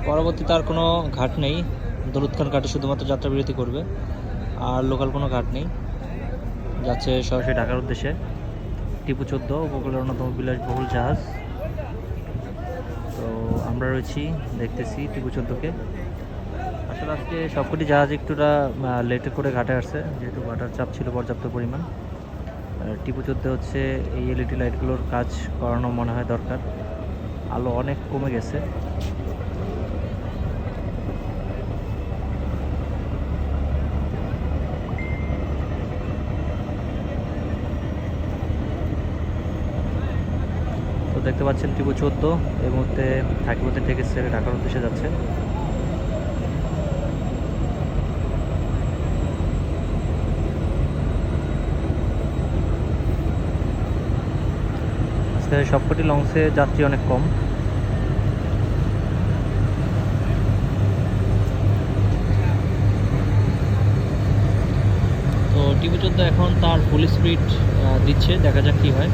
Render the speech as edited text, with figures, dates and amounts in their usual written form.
পরবর্তীতে আর কোনো ঘাট নেই। দরুদ খান ঘাটে শুধুমাত্র যাত্রা বিরতি করবে, আর লোকাল কোনো ঘাট নেই। যাচ্ছে সরাসরি ঢাকার উদ্দেশ্যে। টিপু 14 উপকূলের অন্যতম বিলাসবহুল জাহাজ। তো আমরা রয়েছি, দেখতেছি টিপু 14কে। আসলে আজকে সবকটি জাহাজ একটুটা লেটে করে ঘাটে আসছে, যেহেতু ঘাটার চাপ ছিল পর্যাপ্ত পরিমাণ। টিপু 14 হচ্ছে এই এলইডি লাইটগুলোর কাজ করানো মনে হয় দরকার, আলো অনেক কমে গেছে। তো দেখতে পাচ্ছেন টিপু 14 এই মুহূর্তে থাকিবতে থেকে ছেড়ে ঢাকার উদ্দেশ্যে যাচ্ছে। আজকে সবকটি লঞ্চে যাত্রী অনেক কম। তো টিপু 14 এখন তার ফুল স্পিড দিচ্ছে, দেখা যাক কি হয়।